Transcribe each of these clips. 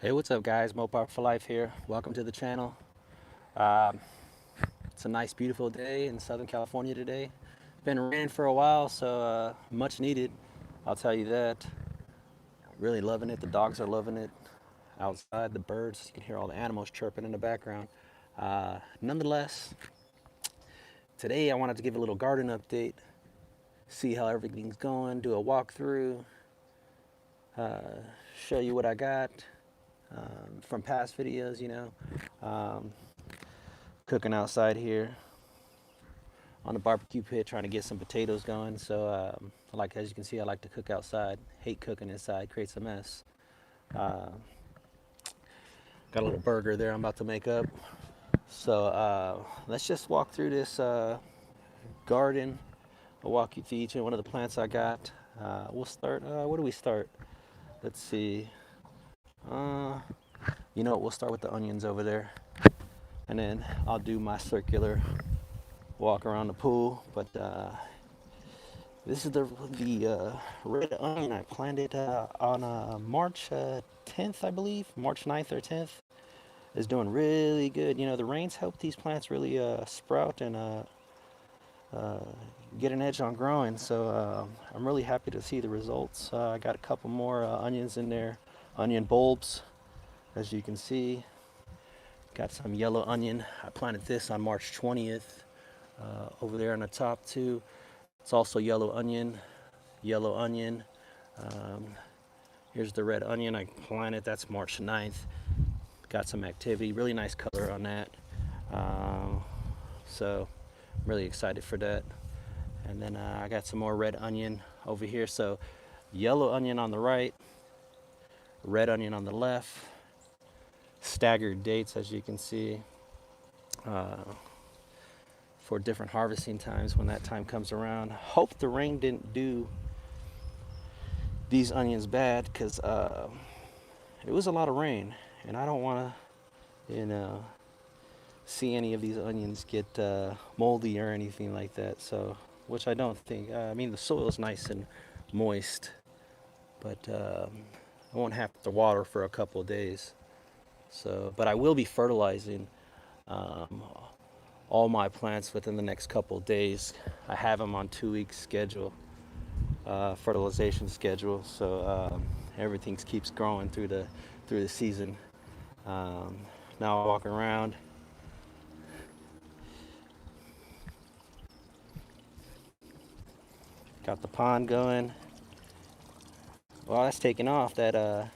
Hey, what's up, guys? Mopar for Life here. Welcome to the channel. Um, it's a nice, beautiful day in Southern California today. Been raining for a while, so much needed. I'll tell you that. Really loving it. The dogs are loving it. Outside, the birds, you can hear all the animals chirping in the background. Nonetheless, today I wanted to give a little garden update, see how everything's going, do a walkthrough, uh, show you what I got from past videos, um, cooking outside here on the barbecue pit trying to get some potatoes going. So, like as you can see, I like to cook outside. Hate cooking inside, creates a mess. Uh, got a little burger there I'm about to make up. So let's just walk through this garden. I'll walk you through each and one of the plants I got. We'll start. Where do we start? Let's see. Uh, you know what? We'll start with the onions over there, and then I'll do my circular walk around the pool. But this is the red onion. I planted it on March 10th, I believe, March 9th or 10th. It's doing really good. You know, the rains help these plants really sprout and uh, get an edge on growing. So I'm really happy to see the results. I got a couple more onions in there, onion bulbs, as you can see. Got some yellow onion. I planted this on March 20th over there on the top too. It's also yellow onion, yellow onion. Um, Here's the red onion I planted. That's March 9th. Got some activity. Really nice color on that. So I'm really excited for that. And then I got some more red onion over here. So yellow onion on the right, red onion on the left. Staggered dates, as you can see, uh, for different harvesting times when that time comes around. Hope the rain didn't do these onions bad, because it was a lot of rain, and I don't want to, see any of these onions get moldy or anything like that. So, which I don't think. I mean, the soil is nice and moist, but I won't have to water for a couple of days. So, but I will be fertilizing um, all my plants within the next couple of days. I have them on 2 week schedule, fertilization schedule. So everything keeps growing through the season. Um, Now I walk around. Got the pond going. Well, that's taking off. That I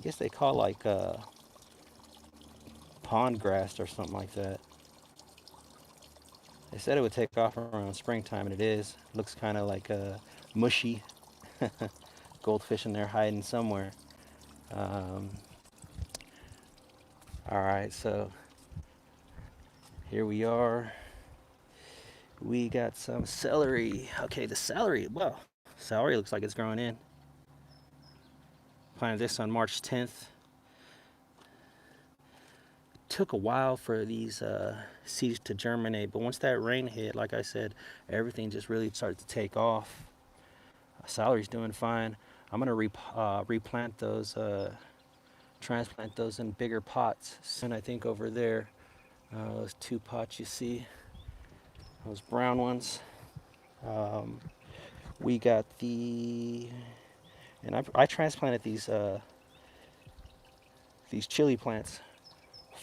guess they call like pond grass or something like that. They said it would take off around springtime, and it is. Looks kind of like mushy. Goldfish in there hiding somewhere. Um, all right, so here we are. We got some celery. Okay, the celery. Well, celery looks like it's growing in. Planted this on March 10th. Took a while for these seeds to germinate, but once that rain hit, like I said, everything just really started to take off. Celery's doing fine. I'm gonna replant those, transplant those in bigger pots soon. I think over there, those two pots you see, those brown ones. Um, we got and I transplanted these chili plants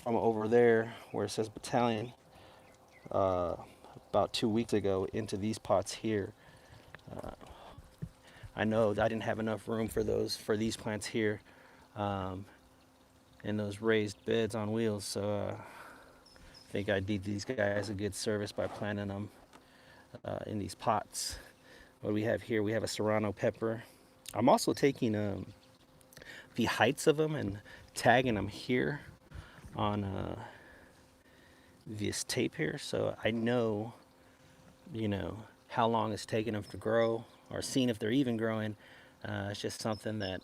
from over there where it says battalion uh, about 2 weeks ago into these pots here. Uh, I know I didn't have enough room for these plants here um, in those raised beds on wheels, so I think I did these guys a good service by planting them in these pots. What do we have here? We have a serrano pepper. I'm also taking the heights of them and tagging them here on this tape here, so I know, how long it's taking them to grow, or seeing if they're even growing. It's just something that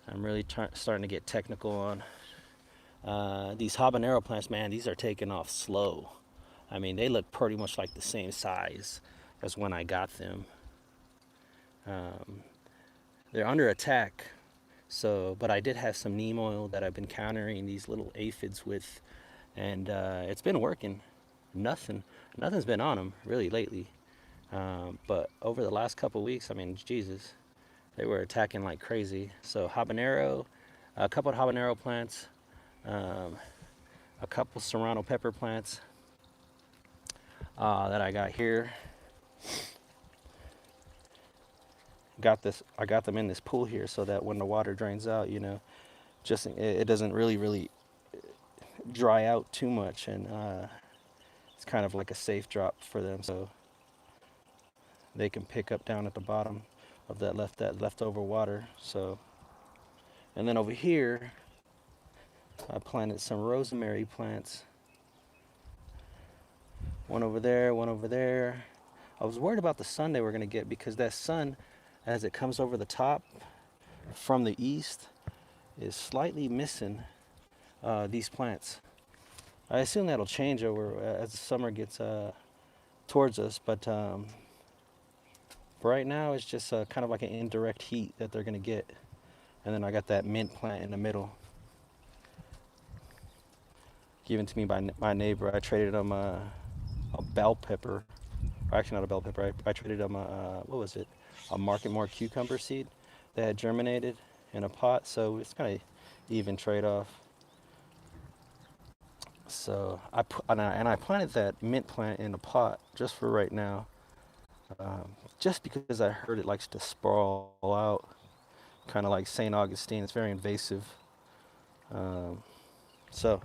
I'm really starting to get technical on. These habanero plants, man, these are taking off slow. I mean, they look pretty much like the same size as when I got them. Um, they're under attack So, but I did have some neem oil that I've been countering these little aphids with, and it's been working. Nothing, nothing's been on them really lately. But over the last couple weeks, I mean, Jesus, they were attacking like crazy. So habanero, a couple of habanero plants, um, a couple serrano pepper plants that I got here. I got them in this pool here so that when the water drains out, just it doesn't really dry out too much, and it's kind of like a safe drop for them, so they can pick up down at the bottom of that leftover water. So, and then over here, I planted some rosemary plants. One over there, one over there. I was worried about the sun they were going to get because that sun, as it comes over the top from the east, is slightly missing these plants. I assume that'll change over as the summer gets towards us, but right now it's just kind of like an indirect heat that they're going to get. And then I got that mint plant in the middle, given to me by my neighbor. I traded him a bell pepper, or actually not a bell pepper. I traded him what was it? A Market More cucumber seed that had germinated in a pot. So it's kind of even trade off. So I planted that mint plant in a pot just for right now, just because I heard it likes to sprawl out, kind of like St. Augustine. It's very invasive. Um, so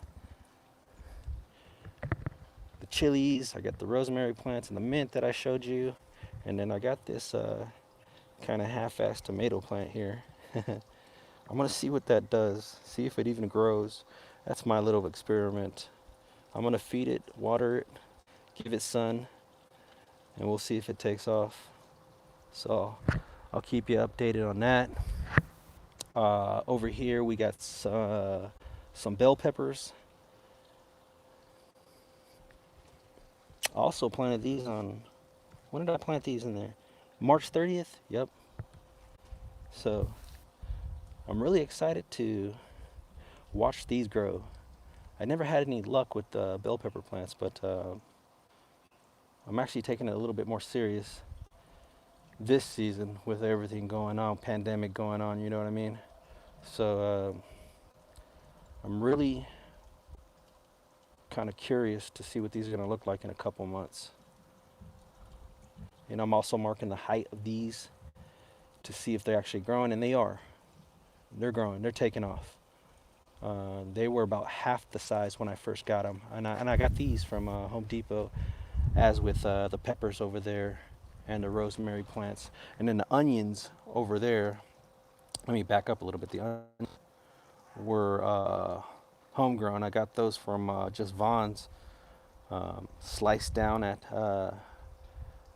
the chilies, I got the rosemary plants and the mint that I showed you, and then I got this kind of half-assed tomato plant here. I'm gonna see what that does, see if it even grows. That's my little experiment. I'm gonna feed it, water it, give it sun, and we'll see if it takes off. So I'll keep you updated on that. Over here we got some bell peppers. I also planted these on, when did I plant these in there? March 30th? Yep. So I'm really excited to watch these grow. I never had any luck with bell pepper plants, but I'm actually taking it a little bit more serious this season with everything going on, pandemic going on, you know what I mean? So I'm really kind of curious to see what these are going to look like in a couple months. And I'm also marking the height of these to see if they're actually growing, and they are. They're growing. They're taking off. They were about half the size when I first got them, and I got these from Home Depot, as with the peppers over there and the rosemary plants, and then the onions over there. Let me back up a little bit. The onions were homegrown. I got those from just Vaughn's, sliced down at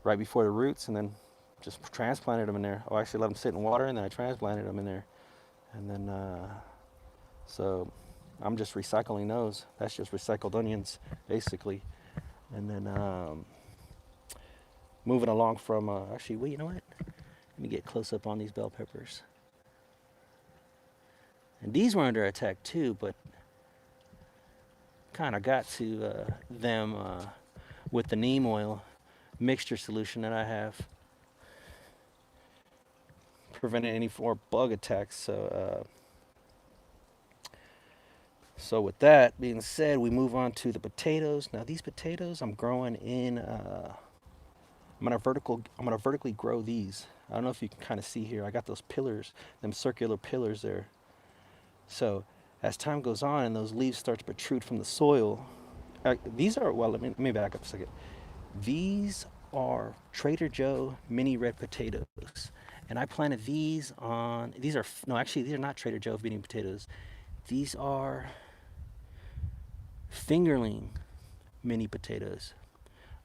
right before the roots, and then just transplanted them in there. Oh, I actually let them sit in water, and then I transplanted them in there. And then, so I'm just recycling those. That's just recycled onions, basically. And then moving along from, actually, well, you know what? Let me get close up on these bell peppers. And these were under attack too, but kind of got to them with the neem oil mixture solution that I have, preventing any more bug attacks. So with that being said, we move on to the potatoes. Now these potatoes I'm growing in. I'm gonna vertically grow these. I don't know if you can kind of see here. I got those pillars, them circular pillars there. So as time goes on and those leaves start to protrude from the soil, these are, well, let me back up a second. These are Trader Joe mini red potatoes. And I planted these on, these are, no, actually, these are not Trader Joe mini potatoes. These are fingerling mini potatoes.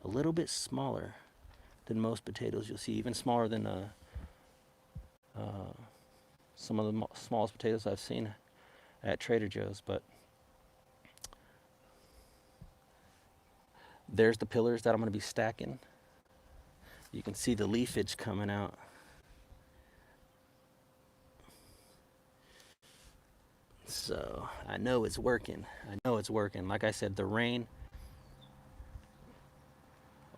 A little bit smaller than most potatoes you'll see, even smaller than some of the smallest potatoes I've seen at Trader Joe's. But there's the pillars that I'm going to be stacking. You can see the leafage coming out. So I know it's working. I know it's working. Like I said, the rain,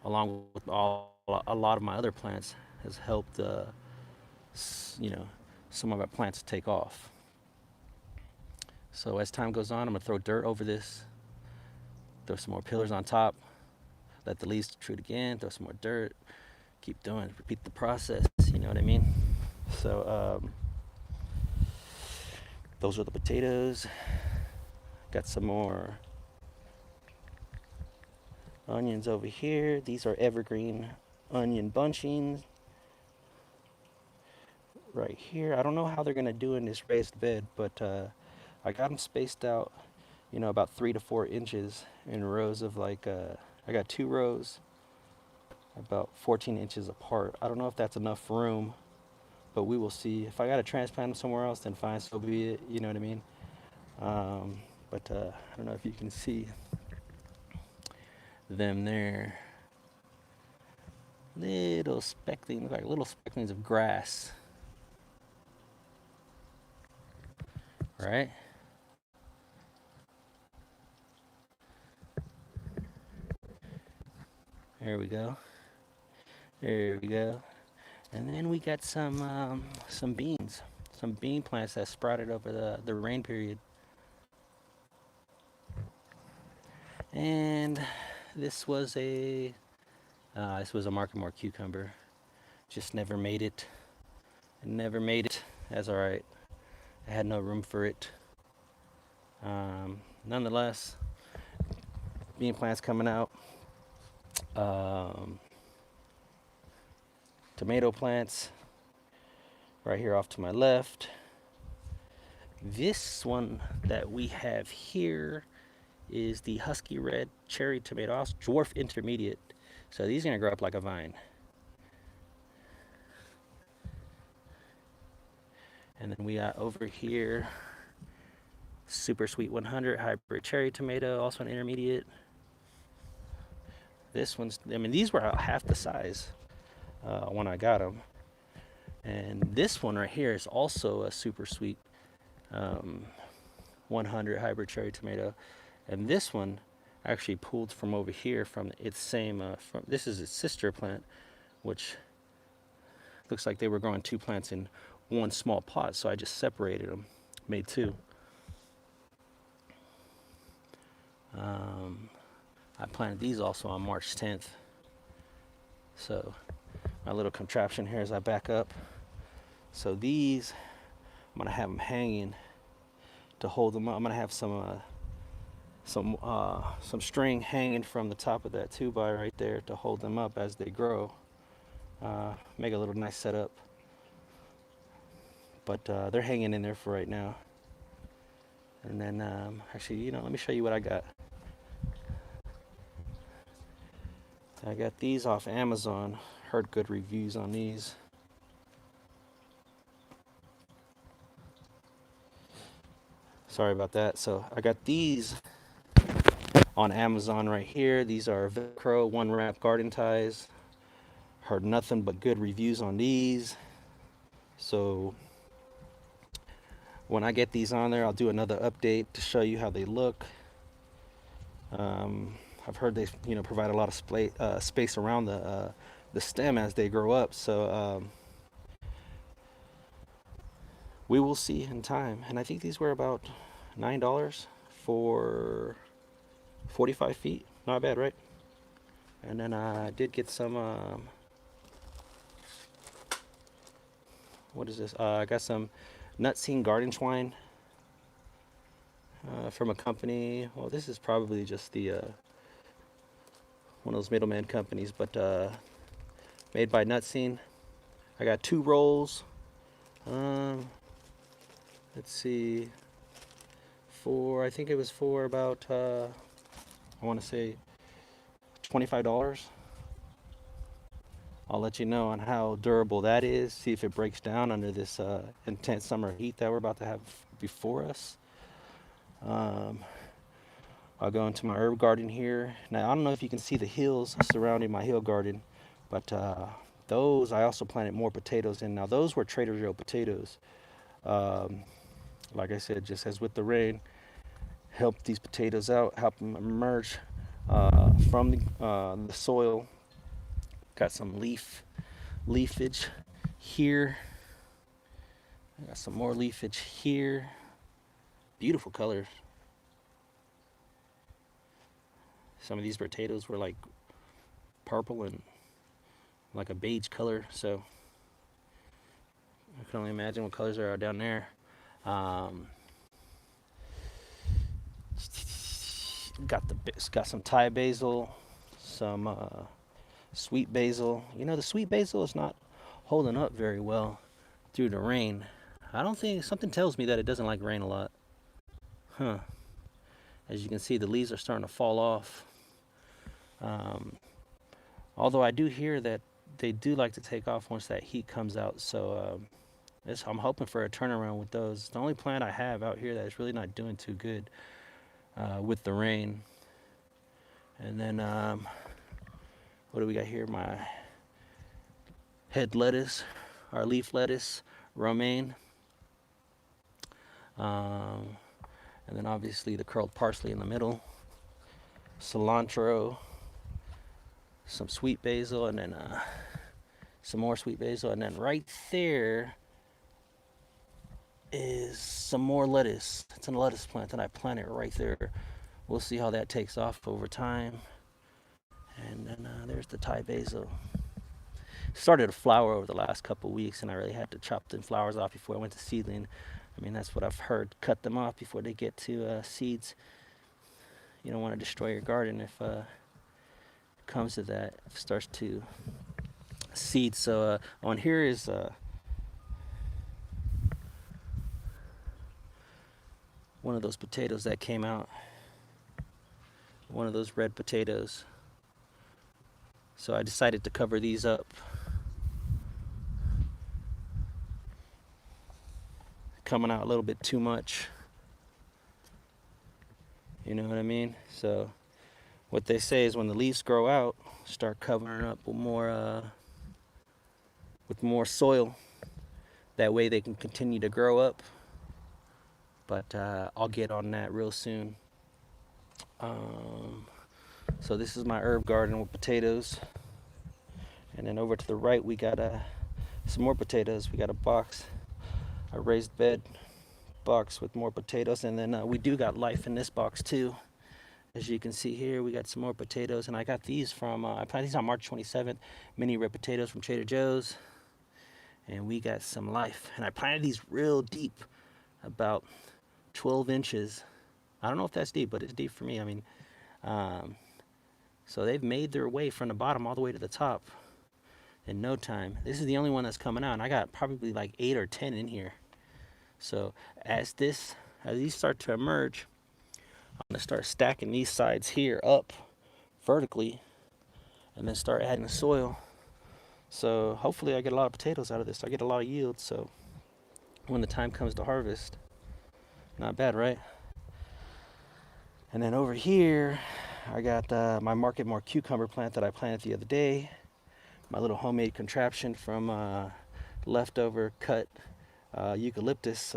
along with a lot of my other plants, has helped, you know, some of our plants take off. So as time goes on, I'm gonna throw dirt over this, throw some more pillars on top, let the leaves protrude again, throw some more dirt, keep doing, repeat the process. You know what I mean? So those are the potatoes. Got some more onions over here. These are evergreen onion bunchings right here. I don't know how they're gonna do in this raised bed, but I got them spaced out, you know, about 3 to 4 inches in rows of like, I got 2 rows about 14 inches apart. I don't know if that's enough room, but we will see. If I got to transplant them somewhere else, then fine, so be it. You know what I mean? But I don't know if you can see them there. Little specklings, like little specklings of grass. Right? There we go. There we go. And then we got some beans, some bean plants that sprouted over the rain period. And this was a Markemore cucumber. Just never made it. Never made it. That's all right. I had no room for it. Nonetheless, bean plants coming out. Tomato plants right here off to my left. This one that we have here is the Husky Red Cherry Tomato, Dwarf Intermediate. So these are gonna grow up like a vine. And then we got over here Super Sweet 100 Hybrid Cherry Tomato, also an intermediate. This one's, I mean, these were half the size when I got them. And this one right here is also a Super Sweet 100 Hybrid Cherry Tomato. And this one actually pulled from over here from its same, this is its sister plant, which looks like they were growing 2 plants in one small pot. So I just separated them, made 2. I planted these also on March 10th. So my little contraption here as I back up. So these, I'm gonna have them hanging to hold them up. I'm gonna have some string hanging from the top of that 2x right there to hold them up as they grow. Make a little nice setup. But they're hanging in there for right now. And then actually, you know, let me show you what I got. I got these off Amazon. Heard good reviews on these. Sorry about that. So I got these on Amazon right here. These are Velcro 1-wrap garden ties. Heard nothing but good reviews on these. So when I get these on there, I'll do another update to show you how they look. I've heard they, you know, provide a lot of space around the stem as they grow up. So we will see in time. And I think these were about $9 for 45 feet. Not bad, right? And then I did get some, what is this? I got some nut-seen garden twine from a company. Well, this is probably just the one of those middleman companies, but made by Nutscene. I got 2 rolls. Let's see, I think it was for about, I want to say $25. I'll let you know on how durable that is, see if it breaks down under this intense summer heat that we're about to have before us. I'll go into my herb garden here. Now, I don't know if you can see the hills surrounding my hill garden, but those, I also planted more potatoes in. Now, those were Trader Joe potatoes. Like I said, just as with the rain, help these potatoes out, help them emerge from the soil. Got some leafage here. I got some more leafage here. Beautiful colors. Some of these potatoes were like purple and like a beige color, so I can only imagine what colors are down there. Um, got some Thai basil, some sweet basil. You know, the sweet basil is not holding up very well through the rain. I don't think, something tells me that it doesn't like rain a lot. Huh. As you can see, the leaves are starting to fall off. Um, Although I do hear that they do like to take off once that heat comes out. So I'm hoping for a turnaround with those. It's the only plant I have out here that is really not doing too good with the rain. And then what do we got here? My head lettuce, our leaf lettuce, romaine. And then obviously the curled parsley in the middle, cilantro, some sweet basil, and then some more sweet basil. And then right there is some more lettuce. It's a lettuce plant that I planted right there. We'll see how that takes off over time. And then there's the Thai basil. Started to flower over the last couple weeks, and I really had to chop the flowers off before I went to seedling. I mean, that's what I've heard. Cut them off before they get to seeds. You don't want to destroy your garden if it comes to that. If it starts to seed. So on here is one of those potatoes that came out. One of those red potatoes. So I decided to cover these up. Coming out a little bit too much. You know what I mean? So what they say is when the leaves grow out, start covering up with more soil. That way they can continue to grow up. But I'll get on that real soon. So this is my herb garden with potatoes. And then over to the right we got some more potatoes. We got a raised bed box with more potatoes. And then we do got life in this box too. As you can see here, we got some more potatoes. And I got these from, I planted these on March 27th. Mini red potatoes from Trader Joe's. And we got some life. And I planted these real deep, about 12 inches. I don't know if that's deep, but it's deep for me. I mean, so they've made their way from the bottom all the way to the top in no time. This is the only one that's coming out, and I got probably like 8 or 10 in here. So as these start to emerge, I'm gonna start stacking these sides here up vertically, and then start adding soil. So hopefully I get a lot of potatoes out of this. I get a lot of yield. So when the time comes to harvest, not bad, right? And then over here, I got my Market More cucumber plant that I planted the other day. My little homemade contraption from leftover cut eucalyptus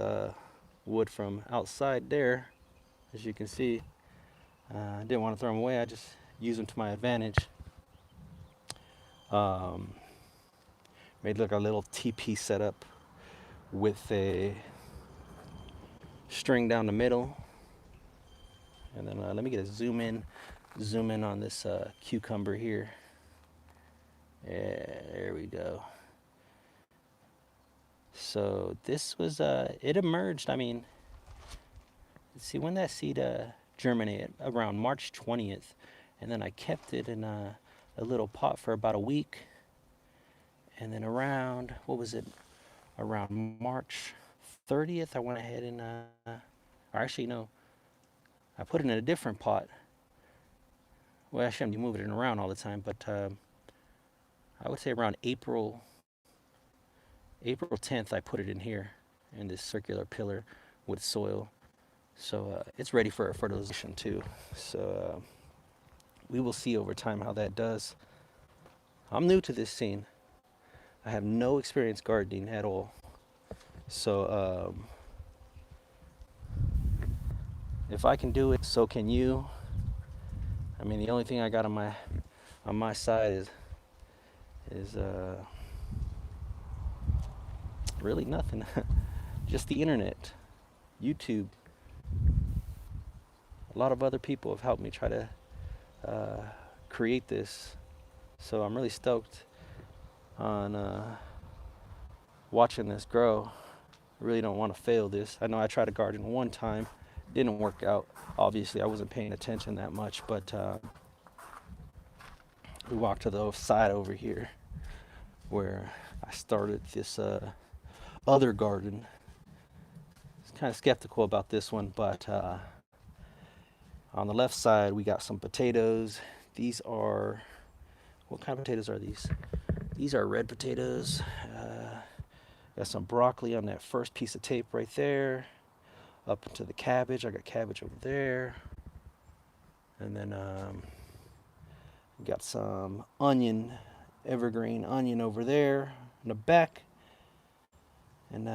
wood from outside there. As you can see, I didn't want to throw them away. I just use them to my advantage. Made like a little teepee setup with a string down the middle. And then let me get a zoom in on this cucumber here. Yeah, there we go. So this was, it emerged, I mean, let's see when that seed germinated, around March 20th. And then I kept it in a little pot for about a week. And then around, what was it? Around March 30th, I went ahead and, or actually, no, I put it in a different pot. Well, I shouldn't be moving it around all the time, but I would say around April 10th, I put it in here in this circular pillar with soil. So it's ready for fertilization too. So we will see over time how that does. I'm new to this scene. I have no experience gardening at all. So if I can do it, so can you. I mean, the only thing I got on my side is really nothing. Just the internet, YouTube. A lot of other people have helped me try to create this, so I'm really stoked on watching this grow. I really don't want to fail this. I know I tried to garden one time, didn't work out. Obviously, I wasn't paying attention that much, but we walked to the side over here where I started this other garden. I was kind of skeptical about this one, but on the left side we got some potatoes. These are, what kind of potatoes are these? These are red potatoes. Got some broccoli on that first piece of tape right there. Up into the cabbage, I got cabbage over there. And then got some onion, evergreen onion over there in the back. And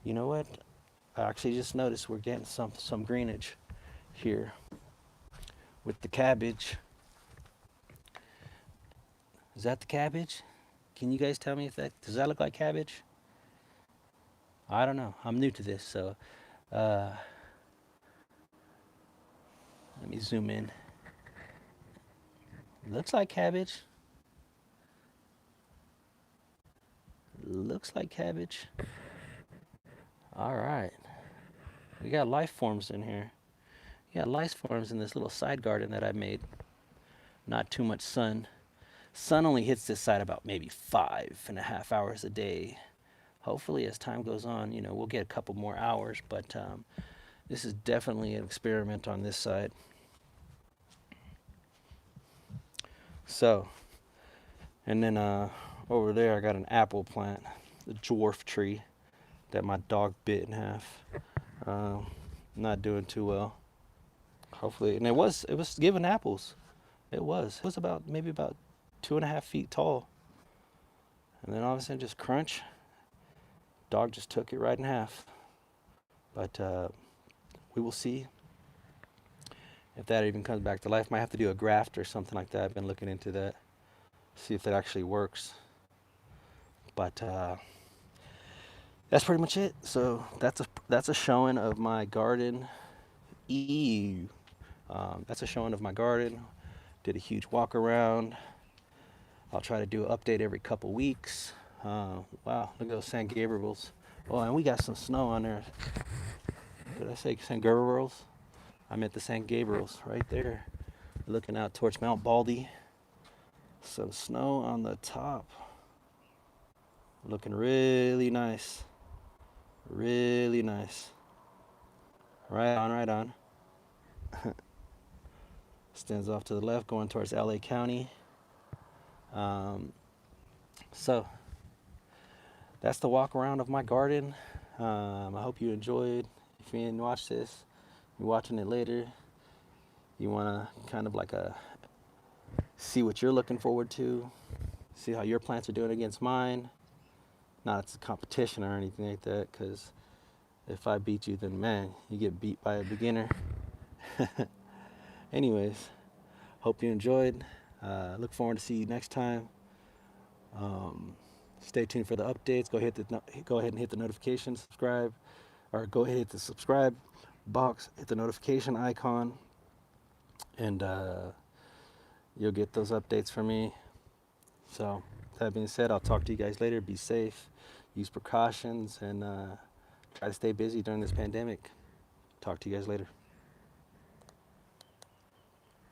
you know what? I actually just noticed we're getting some greenage here with the cabbage. Is that the cabbage? Can you guys tell me if does that look like cabbage? I don't know. I'm new to this, so let me zoom in. Looks like cabbage. Looks like cabbage. All right. We got life forms in here. We got life forms in this little side garden that I made. Not too much sun. Sun only hits this side about maybe 5.5 hours a day. Hopefully, as time goes on, we'll get a couple more hours, but this is definitely an experiment on this side. So, and then over there, I got an apple plant, the dwarf tree that my dog bit in half. Not doing too well. Hopefully, and it was giving apples. It was about maybe about 2.5 feet tall. And then all of a sudden, just crunch. Dog just took it right in half. But we will see if that even comes back to life. Might have to do a graft or something like that. I've been looking into that, see if that actually works. But that's pretty much it. So that's a showing of my garden. That's a showing of my garden. Did a huge walk around. I'll try to do an update every couple weeks. Wow, look at those San Gabriels. Oh, and we got some snow on there. Did I say San Gabriels? I meant the San Gabriels right there. Looking out towards Mount Baldy. Some snow on the top. Looking really nice. Really nice. Right on, right on. Stands off to the left, going towards LA County. So that's the walk around of my garden. I hope you enjoyed. If you didn't watch this, you're watching it later. You want to kind of like see what you're looking forward to, see how your plants are doing against mine. Not it's a competition or anything like that, because if I beat you, then man, you get beat by a beginner. Anyways, hope you enjoyed. Look forward to see you next time. Stay tuned for the updates. Go ahead and hit the notification, subscribe, or go ahead and hit the subscribe box, hit the notification icon, and you'll get those updates from me. So that being said, I'll talk to you guys later. Be safe, use precautions, and try to stay busy during this pandemic. Talk to you guys later.